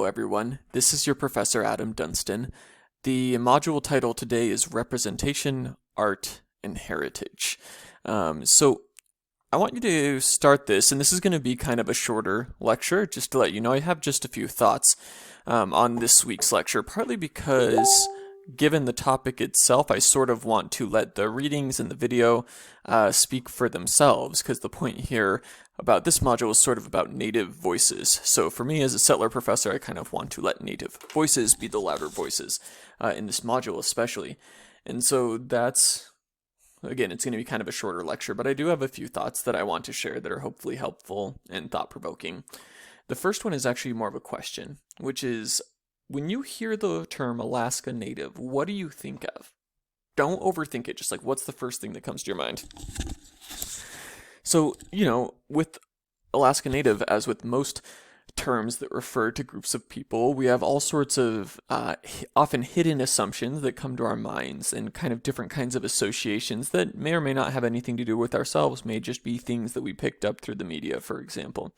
everyone. This is your Professor Adam Dunstan. The module title today is Representation, Art, and Heritage. So I want you to start this, and this is going to be kind of a shorter lecture, just to let you know I have just a few thoughts on this week's lecture, partly because given the topic itself, I sort of want to let the readings and the video speak for themselves, because the point here about this module is sort of about native voices. So for me as a settler professor, I kind of want to let native voices be the louder voices in this module especially. And so that's, again, it's going to be kind of a shorter lecture, but I do have a few thoughts that I want to share that are hopefully helpful and thought-provoking. The first one is actually more of a question, which is, when you hear the term Alaska Native, what do you think of? Don't overthink it, just like what's the first thing that comes to your mind? So, with Alaska Native, as with most terms that refer to groups of people, we have all sorts of often hidden assumptions that come to our minds and kind of different kinds of associations that may or may not have anything to do with ourselves, may just be things that we picked up through the media, for example.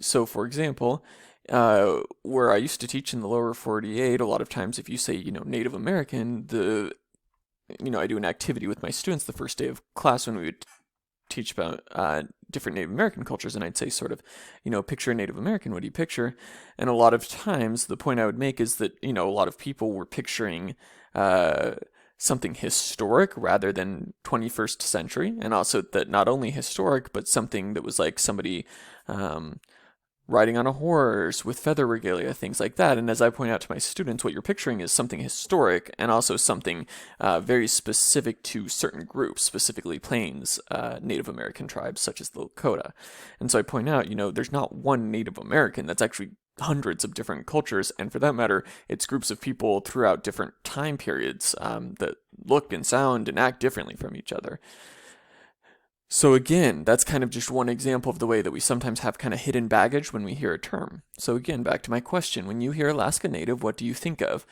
So, for example, where I used to teach in the lower 48, a lot of times if you say, Native American, I do an activity with my students the first day of class when we would teach about different Native American cultures, and I'd say sort of, picture a Native American, what do you picture? And a lot of times the point I would make is that, a lot of people were picturing something historic rather than 21st century, and also that not only historic, but something that was like somebody riding on a horse with feather regalia, things like that. And as I point out to my students, what you're picturing is something historic and also something very specific to certain groups, specifically Plains Native American tribes such as the Lakota. And so I point out, there's not one Native American, that's actually hundreds of different cultures, and for that matter, it's groups of people throughout different time periods that look and sound and act differently from each other. So again, that's kind of just one example of the way that we sometimes have kind of hidden baggage when we hear a term. So again, back to my question, when you hear Alaska Native, what do you think of?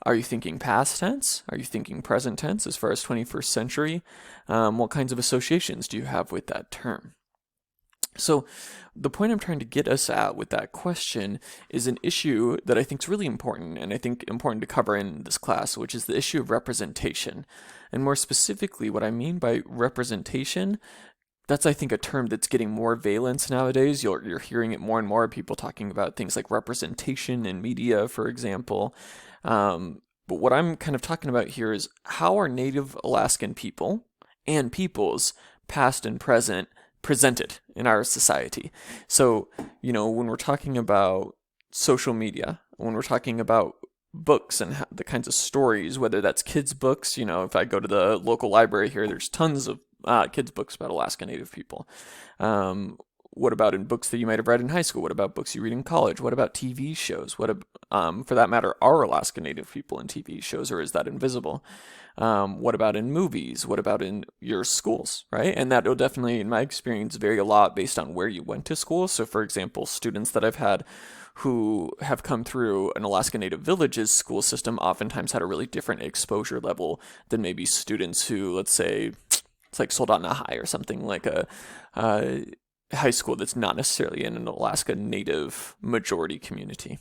Are you thinking past tense? Are you thinking present tense as far as 21st century? What kinds of associations do you have with that term? So the point I'm trying to get us at with that question is an issue that I think is really important, and I think important to cover in this class, which is the issue of representation. And more specifically, what I mean by representation, that's, I think, a term that's getting more valence nowadays. You're hearing it more and more, people talking about things like representation in media, for example. But what I'm kind of talking about here is how are Native Alaskan people and peoples, past and present, presented in our society. So, when we're talking about social media, when we're talking about books and the kinds of stories, whether that's kids' books, if I go to the local library here, there's tons of kids' books about Alaska Native people. What about in books that you might have read in high school? What about books you read in college? What about TV shows? What, for that matter, are Alaska Native people in TV shows, or is that invisible? What about in movies? What about in your schools, right? And that will definitely, in my experience, vary a lot based on where you went to school. So, for example, students that I've had who have come through an Alaska Native Villages school system oftentimes had a really different exposure level than maybe students who, let's say, it's like Soldotna High or something like a high school that's not necessarily in an Alaska Native majority community.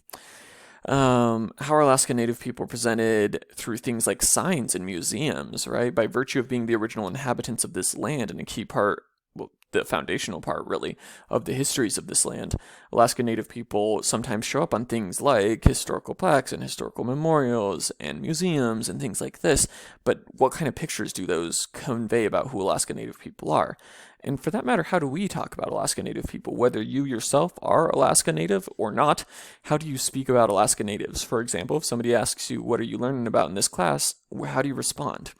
How are Alaska Native people presented through things like signs and museums, right? By virtue of being the original inhabitants of this land and a key part, well, the foundational part, really, of the histories of this land, Alaska Native people sometimes show up on things like historical plaques and historical memorials and museums and things like this. But what kind of pictures do those convey about who Alaska Native people are? And for that matter, how do we talk about Alaska Native people? Whether you yourself are Alaska Native or not, how do you speak about Alaska Natives? For example, if somebody asks you, what are you learning about in this class? How do you respond?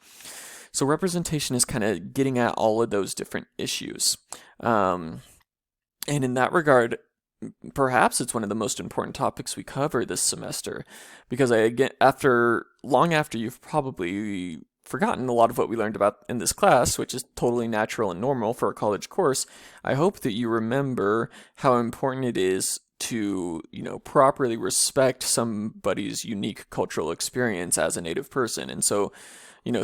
So representation is kind of getting at all of those different issues. And in that regard, perhaps it's one of the most important topics we cover this semester, because long after you've probably forgotten a lot of what we learned about in this class, which is totally natural and normal for a college course, I hope that you remember how important it is to, properly respect somebody's unique cultural experience as a Native person. And so,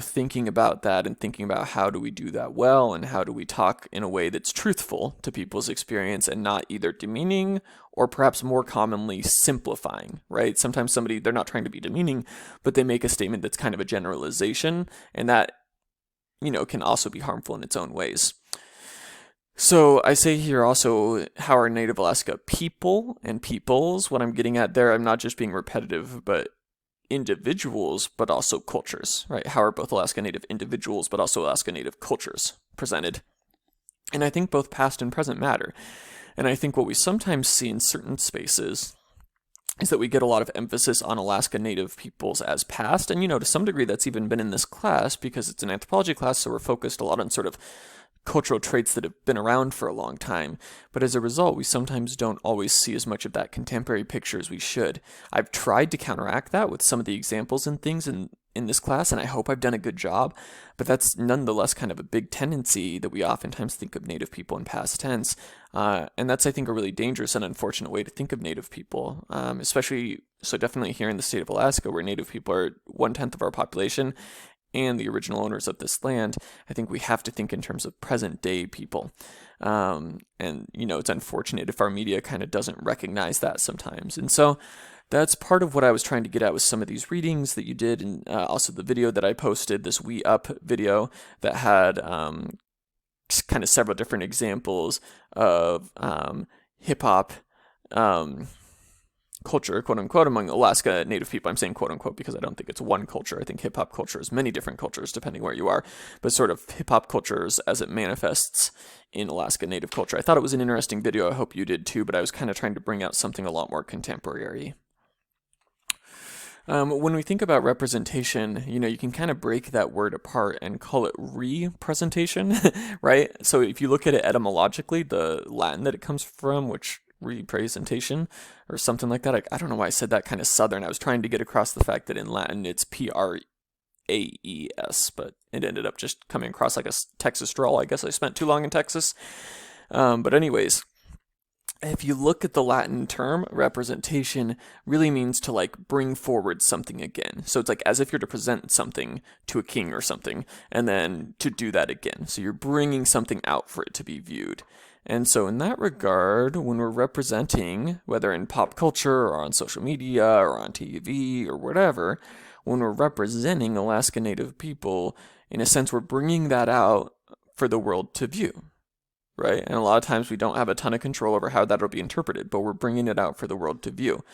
thinking about that and thinking about how do we do that well and how do we talk in a way that's truthful to people's experience and not either demeaning or perhaps more commonly simplifying, right? Sometimes they're not trying to be demeaning, but they make a statement that's kind of a generalization, and that, can also be harmful in its own ways. So I say here also, how are Native Alaska people and peoples? What I'm getting at there, I'm not just being repetitive, but individuals, but also cultures, right? How are both Alaska Native individuals, but also Alaska Native cultures presented? And I think both past and present matter. And I think what we sometimes see in certain spaces is that we get a lot of emphasis on Alaska Native peoples as past. And, to some degree, that's even been in this class because it's an anthropology class, so we're focused a lot on sort of cultural traits that have been around for a long time. But as a result, we sometimes don't always see as much of that contemporary picture as we should. I've tried to counteract that with some of the examples and things in this class, and I hope I've done a good job. But that's nonetheless kind of a big tendency that we oftentimes think of Native people in past tense. And that's, I think, a really dangerous and unfortunate way to think of Native people, especially, so definitely here in the state of Alaska, where Native people are 1/10 of our population, and the original owners of this land. I think we have to think in terms of present day people. And, it's unfortunate if our media kind of doesn't recognize that sometimes. And so that's part of what I was trying to get at with some of these readings that you did, and also the video that I posted, this We Up video that had kind of several different examples of hip hop culture, quote unquote, among Alaska Native people. I'm saying quote unquote because I don't think it's one culture. I think hip hop culture is many different cultures depending where you are, but sort of hip hop cultures as it manifests in Alaska Native culture. I thought it was an interesting video. I hope you did too, but I was kind of trying to bring out something a lot more contemporary. When we think about representation, you can kind of break that word apart and call it representation, right? So if you look at it etymologically, the Latin that it comes from, which representation or something like that. I don't know why I said that kind of southern. I was trying to get across the fact that in Latin it's Praes, but it ended up just coming across like a Texas drawl. I guess I spent too long in Texas. But anyways, if you look at the Latin term, representation really means to like bring forward something again. So it's like as if you're to present something to a king or something, and then to do that again. So you're bringing something out for it to be viewed. And so in that regard, when we're representing, whether in pop culture or on social media or on TV or whatever, when we're representing Alaska Native people, in a sense, we're bringing that out for the world to view, right? And a lot of times we don't have a ton of control over how that'll be interpreted, but we're bringing it out for the world to view.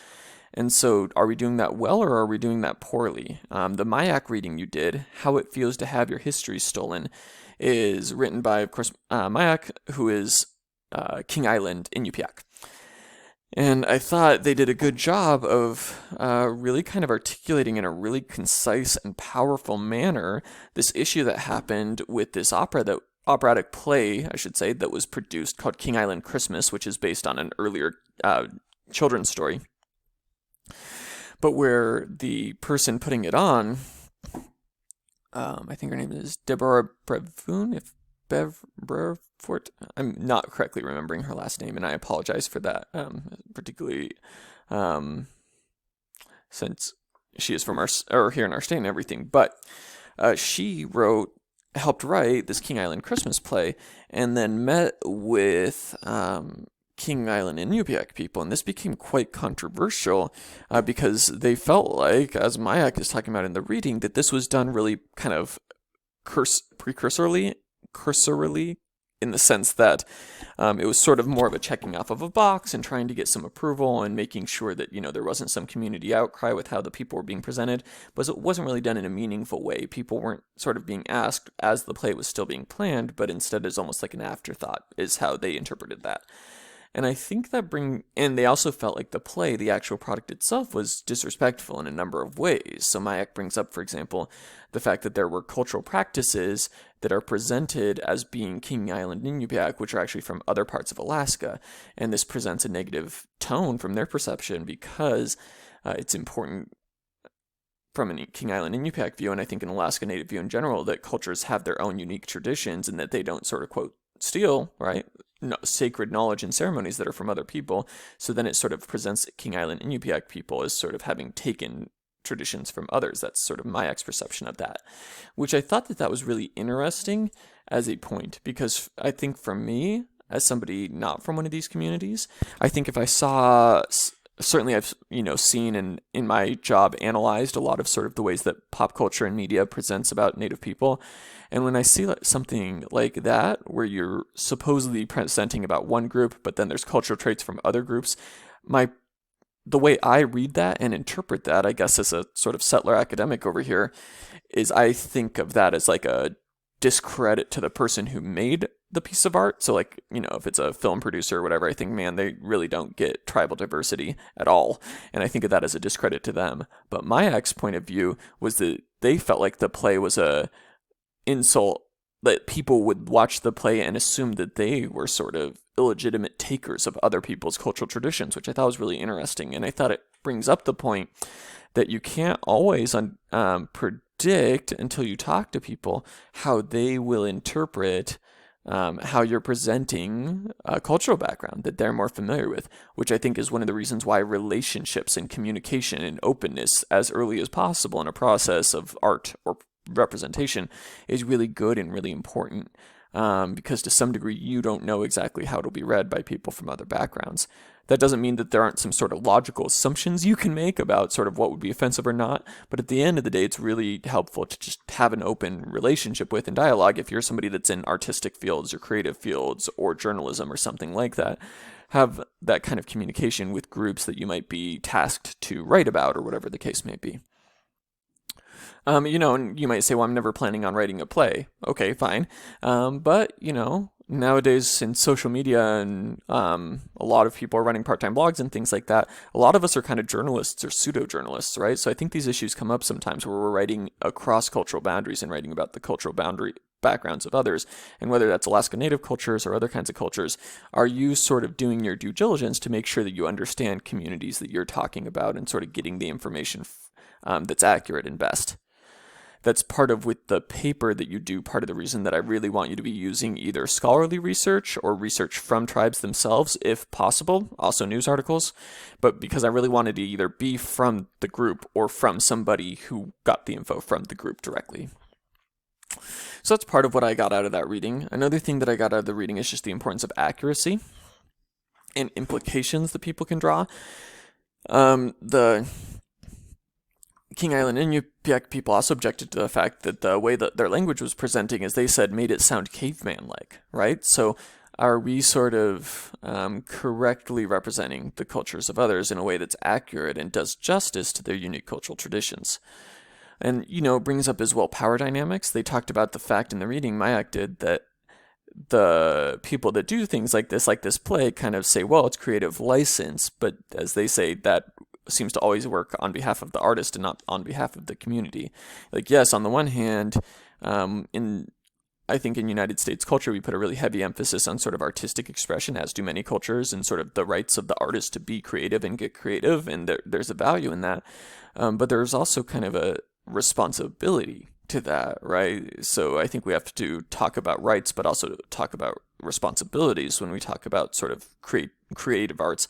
And so are we doing that well or are we doing that poorly? The Mayak reading you did, How It Feels to Have Your History Stolen, is written by, of course, Mayak, who is King Island in Inupiaq. And I thought they did a good job of really kind of articulating in a really concise and powerful manner this issue that happened with this operatic play, I should say, that was produced called King Island Christmas, which is based on an earlier children's story. But where the person putting it on, I think her name is Deborah Brevun, Brevfort. I'm not correctly remembering her last name, and I apologize for that, particularly since she is from here in our state and everything. But she helped write this King Island Christmas play, and then met with King Island and Inupiaq people, and this became quite controversial because they felt like, as Mayak is talking about in the reading, that this was done really kind of cursorily, in the sense that it was sort of more of a checking off of a box and trying to get some approval and making sure that, there wasn't some community outcry with how the people were being presented, but it wasn't really done in a meaningful way. People weren't sort of being asked as the play was still being planned, but instead it's almost like an afterthought is how they interpreted that. And I think and they also felt like the play, the actual product itself, was disrespectful in a number of ways. So Mayak brings up, for example, the fact that there were cultural practices that are presented as being King Island Inupiaq, which are actually from other parts of Alaska. And this presents a negative tone from their perception because it's important from a King Island Inupiaq view, and I think an Alaska Native view in general, that cultures have their own unique traditions and that they don't sort of, quote, steal, right? No, sacred knowledge and ceremonies that are from other people. So then it sort of presents King Island Inupiaq people as sort of having taken traditions from others. That's sort of my perception of that, which I thought that that was really interesting as a point, because I think for me, as somebody not from one of these communities, I think if I saw, certainly I've, seen and in my job analyzed a lot of sort of the ways that pop culture and media presents about Native people. And when I see something like that, where you're supposedly presenting about one group, but then there's cultural traits from other groups, the way I read that and interpret that, I guess as a sort of settler academic over here, is I think of that as like a discredit to the person who made the piece of art. So like, if it's a film producer or whatever, I think, man, they really don't get tribal diversity at all. And I think of that as a discredit to them. But my point of view was that they felt like the play was a insult, that people would watch the play and assume that they were sort of illegitimate takers of other people's cultural traditions, which I thought was really interesting. And I thought it brings up the point that you can't always predict until you talk to people how they will interpret how you're presenting a cultural background that they're more familiar with, which I think is one of the reasons why relationships and communication and openness as early as possible in a process of art or representation is really good and really important, because to some degree you don't know exactly how it'll be read by people from other backgrounds. That doesn't mean that there aren't some sort of logical assumptions you can make about sort of what would be offensive or not, but at the end of the day, it's really helpful to just have an open relationship with and dialogue. If you're somebody that's in artistic fields or creative fields or journalism or something like that, have that kind of communication with groups that you might be tasked to write about or whatever the case may be. And you might say, well, I'm never planning on writing a play. Okay, fine. But, nowadays in social media and a lot of people are running part-time blogs and things like that, a lot of us are kind of journalists or pseudo-journalists, right? So I think these issues come up sometimes where we're writing across cultural boundaries and writing about the cultural boundary backgrounds of others. And whether that's Alaska Native cultures or other kinds of cultures, are you sort of doing your due diligence to make sure that you understand communities that you're talking about and sort of getting the information that's accurate and best? That's part of with the paper that you do, part of the reason that I really want you to be using either scholarly research or research from tribes themselves, if possible, also news articles, but because I really wanted to either be from the group or from somebody who got the info from the group directly. So that's part of what I got out of that reading. Another thing that I got out of the reading is just the importance of accuracy and implications that people can draw. The King Island Inupiaq people also objected to the fact that the way that their language was presenting, as they said, made it sound caveman-like, right? So are we sort of correctly representing the cultures of others in a way that's accurate and does justice to their unique cultural traditions? And, it brings up as well power dynamics. They talked about the fact in the reading, Mayak did, that the people that do things like this play, kind of say, well, it's creative license, but as they say, that seems to always work on behalf of the artist and not on behalf of the community. Like, yes, on the one hand, I think in United States culture, we put a really heavy emphasis on sort of artistic expression, as do many cultures, and sort of the rights of the artist to be creative and get creative, and there's a value in that. But there's also kind of a responsibility to that, right? So I think we have to talk about rights, but also talk about responsibilities when we talk about sort of creative arts.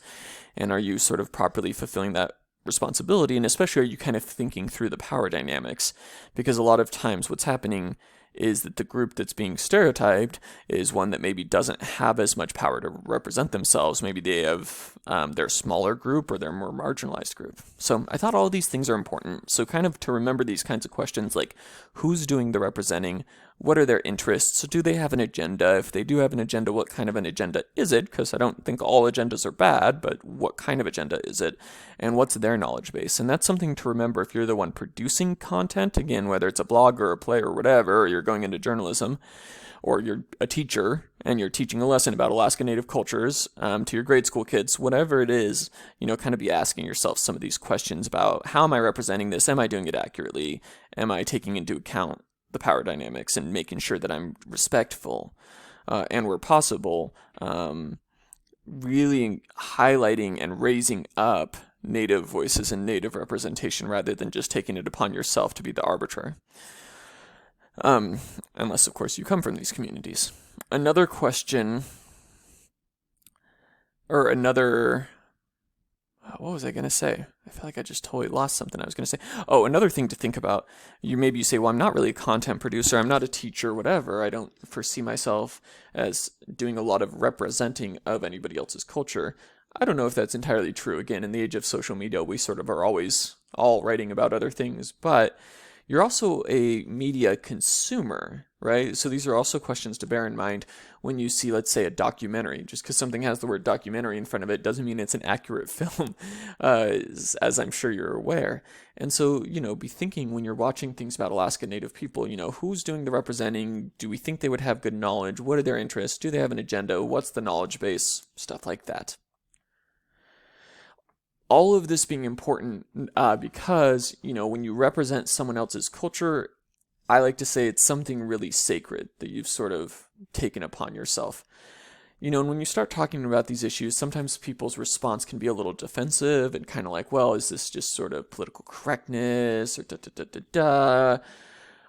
And are you sort of properly fulfilling that responsibility? And especially, are you kind of thinking through the power dynamics? Because a lot of times what's happening is that the group that's being stereotyped is one that maybe doesn't have as much power to represent themselves. Maybe they have their smaller group or their more marginalized group. So I thought all of these things are important. So kind of to remember these kinds of questions, like who's doing the representing? What are their interests? So do they have an agenda? If they do have an agenda, what kind of an agenda is it? Because I don't think all agendas are bad, but what kind of agenda is it? And what's their knowledge base? And that's something to remember if you're the one producing content, again, whether it's a blog or a play or whatever, or you're going into journalism, or you're a teacher and you're teaching a lesson about Alaska Native cultures to your grade school kids, whatever it is, kind of be asking yourself some of these questions about how am I representing this? Am I doing it accurately? Am I taking into account the power dynamics and making sure that I'm respectful and where possible, really highlighting and raising up Native voices and Native representation rather than just taking it upon yourself to be the arbiter. unless, of course, you come from these communities. Another question, or another, what was I going to say? I feel like I just totally lost something I was going to say. Oh, another thing to think about. You say, well, I'm not really a content producer. I'm not a teacher, whatever. I don't foresee myself as doing a lot of representing of anybody else's culture. I don't know if that's entirely true. Again, in the age of social media, we sort of are always all writing about other things, but you're also a media consumer, right? So these are also questions to bear in mind when you see, let's say, a documentary. Just because something has the word documentary in front of it doesn't mean it's an accurate film, as I'm sure you're aware. And so, be thinking when you're watching things about Alaska Native people, who's doing the representing? Do we think they would have good knowledge? What are their interests? Do they have an agenda? What's the knowledge base? Stuff like that. All of this being important because, when you represent someone else's culture, I like to say it's something really sacred that you've sort of taken upon yourself. And when you start talking about these issues, sometimes people's response can be a little defensive and kind of like, well, is this just sort of political correctness or da-da-da-da-da?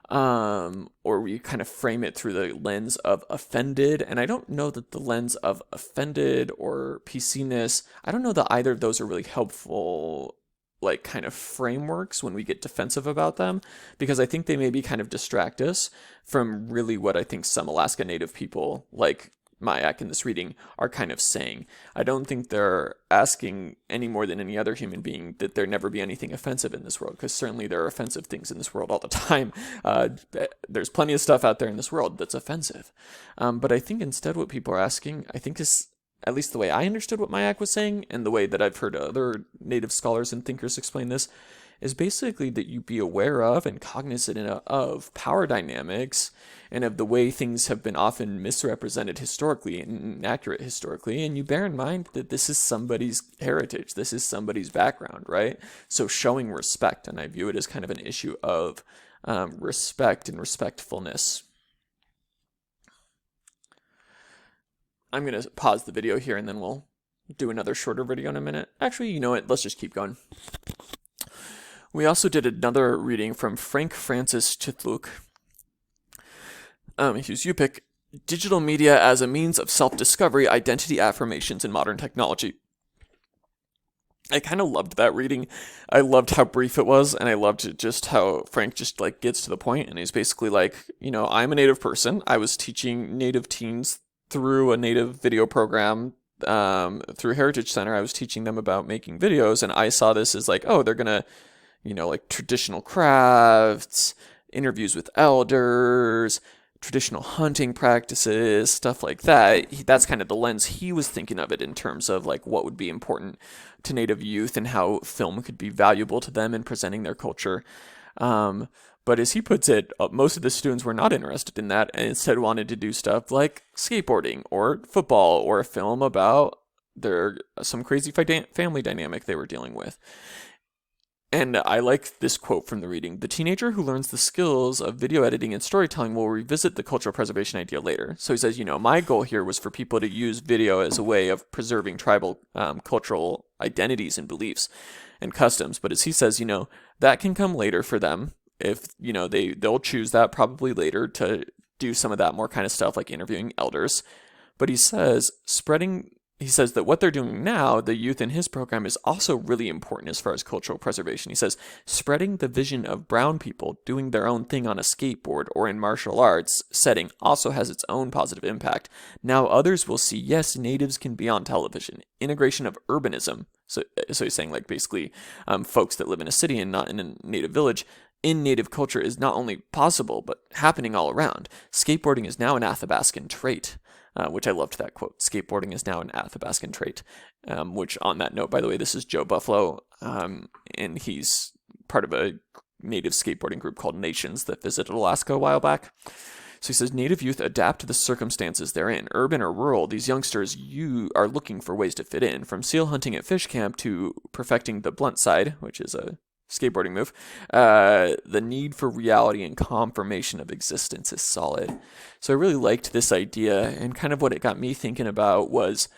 Or we kind of frame it through the lens of offended. And I don't know that the lens of offended or PC-ness, I don't know that either of those are really helpful, like kind of frameworks when we get defensive about them, because I think they maybe kind of distract us from really what I think some Alaska Native people, like Mayak in this reading, are kind of saying. I don't think they're asking any more than any other human being that there never be anything offensive in this world, because certainly there are offensive things in this world all the time. There's plenty of stuff out there in this world that's offensive. But I think instead what people are asking, I think is, at least the way I understood what Mayak was saying, and the way that I've heard other Native scholars and thinkers explain this, is basically that you be aware of and cognizant of power dynamics and of the way things have been often misrepresented historically and inaccurate historically, and you bear in mind that this is somebody's heritage, this is somebody's background, right? So showing respect, and I view it as kind of an issue of respect and respectfulness. I'm going to pause the video here and then we'll do another shorter video in a minute. Actually, you know what? Let's just keep going. We also did another reading from Frank Francis Chitluk. Here's you pick digital media as a means of self-discovery, identity affirmations, and modern technology. I kind of loved that reading. I loved how brief it was, and I loved just how Frank just like gets to the point, and he's basically like, I'm a Native person. I was teaching Native teens through a Native video program through Heritage Center. I was teaching them about making videos, and I saw this as like, oh, they're gonna like traditional crafts, interviews with elders, traditional hunting practices, stuff like that. That's kind of the lens he was thinking of it in terms of like what would be important to Native youth and how film could be valuable to them in presenting their culture. But as he puts it, most of the students were not interested in that and instead wanted to do stuff like skateboarding or football or a film about some crazy family dynamic they were dealing with. And I like this quote from the reading. The teenager who learns the skills of video editing and storytelling will revisit the cultural preservation idea later. So he says, my goal here was for people to use video as a way of preserving tribal cultural identities and beliefs and customs. But as he says, that can come later for them. If, they'll choose that probably later to do some of that more kind of stuff like interviewing elders. But he says that what they're doing now, the youth in his program, is also really important as far as cultural preservation. He says, spreading the vision of brown people doing their own thing on a skateboard or in martial arts setting also has its own positive impact. Now others will see, yes, natives can be on television. Integration of urbanism. So he's saying like basically folks that live in a city and not in a native village in Native culture is not only possible, but happening all around. Skateboarding is now an Athabascan trait. Which I loved that quote. Skateboarding is now an Athabascan trait. Which on that note, by the way, this is Joe Buffalo, and he's part of a Native skateboarding group called Nations that visited Alaska a while back. So he says, Native youth adapt to the circumstances they're in. Urban or rural, these youngsters are looking for ways to fit in. From seal hunting at fish camp to perfecting the blunt side, which is a skateboarding move, the need for reality and confirmation of existence is solid. So I really liked this idea, and kind of what it got me thinking about was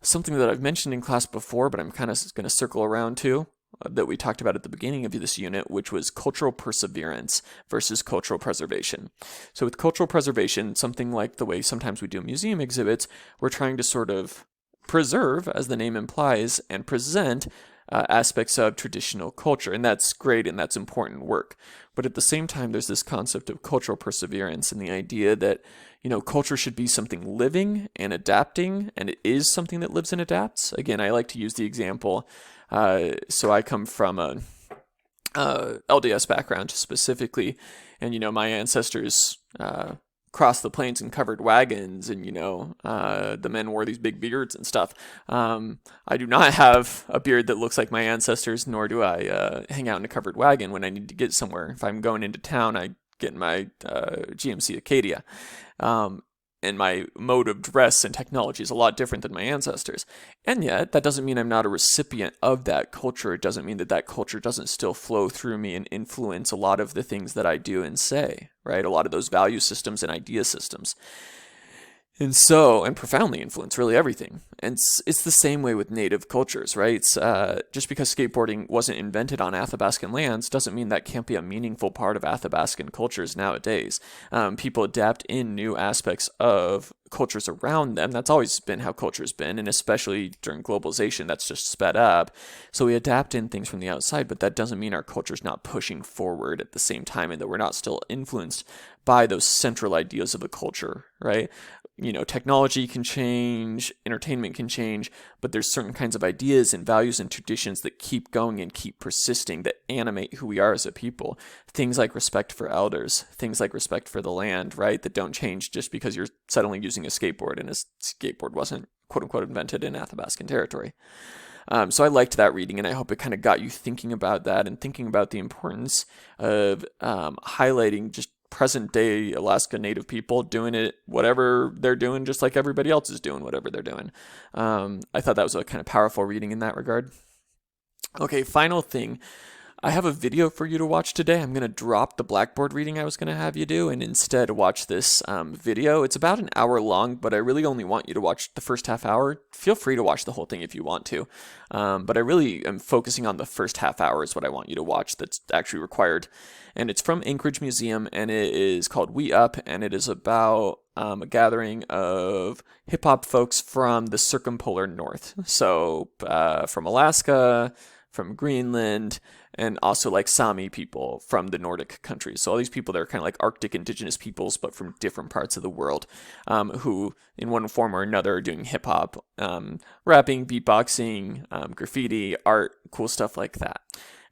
something that I've mentioned in class before, but I'm kind of going to circle around to, that we talked about at the beginning of this unit, which was cultural perseverance versus cultural preservation. So with cultural preservation, something like the way sometimes we do museum exhibits, we're trying to sort of preserve, as the name implies, and present aspects of traditional culture. And that's great and that's important work. But at the same time, there's this concept of cultural perseverance and the idea that, culture should be something living and adapting, and it is something that lives and adapts. Again, I like to use the example. So I come from a LDS background specifically, and my ancestors crossed the plains in covered wagons, and the men wore these big beards and stuff. I do not have a beard that looks like my ancestors, nor do I hang out in a covered wagon when I need to get somewhere. If I'm going into town, I get in my GMC Acadia. And my mode of dress and technology is a lot different than my ancestors. And yet, that doesn't mean I'm not a recipient of that culture. It doesn't mean that that culture doesn't still flow through me and influence a lot of the things that I do and say, right? A lot of those value systems and idea systems. And profoundly influence really everything. And it's the same way with native cultures, right? It's, just because skateboarding wasn't invented on Athabascan lands doesn't mean that can't be a meaningful part of Athabascan cultures nowadays. People adapt in new aspects of cultures around them. That's always been how culture's been, and especially during globalization, that's just sped up. So we adapt in things from the outside, but that doesn't mean our culture's not pushing forward at the same time and that we're not still influenced by those central ideas of the culture, right? Technology can change, entertainment can change, but there's certain kinds of ideas and values and traditions that keep going and keep persisting, that animate who we are as a people. Things like respect for elders, things like respect for the land, right? That don't change just because you're suddenly using a skateboard and a skateboard wasn't, quote unquote, invented in Athabascan territory. So I liked that reading, and I hope it kind of got you thinking about that and thinking about the importance of highlighting just present day Alaska Native people doing it, whatever they're doing, just like everybody else is doing whatever they're doing. I thought that was a kind of powerful reading in that regard. Okay, final thing. I have a video for you to watch today. I'm going to drop the Blackboard reading I was going to have you do and instead watch this video. It's about an hour long, but I really only want you to watch the first half hour. Feel free to watch the whole thing if you want to. But I really am focusing on the first half hour is what I want you to watch that's actually required. And it's from Anchorage Museum, and it is called We Up, and it is about a gathering of hip-hop folks from the circumpolar north. So from Alaska, from Greenland, and also like Sami people from the Nordic countries. So all these people that are kind of like Arctic indigenous peoples, but from different parts of the world, who in one form or another are doing hip hop, rapping, beatboxing, graffiti, art, cool stuff like that.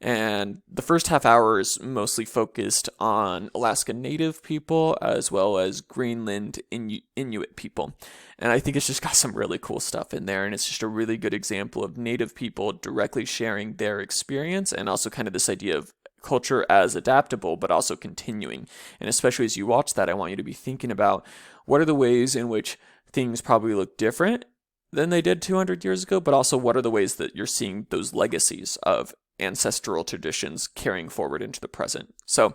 And the first half hour is mostly focused on Alaska Native people as well as Greenland Inuit people. And I think it's just got some really cool stuff in there. And it's just a really good example of Native people directly sharing their experience, and also kind of this idea of culture as adaptable, but also continuing. And especially as you watch that, I want you to be thinking about what are the ways in which things probably look different than they did 200 years ago, but also what are the ways that you're seeing those legacies of ancestral traditions carrying forward into the present. So,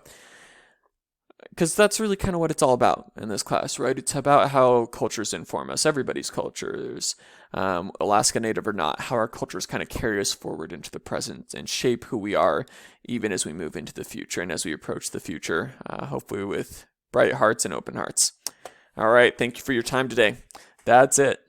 because that's really kind of what it's all about in this class, right? It's about how cultures inform us, everybody's cultures, Alaska Native or not, how our cultures kind of carry us forward into the present and shape who we are, even as we move into the future and as we approach the future, hopefully with bright hearts and open hearts. All right, thank you for your time today. That's it.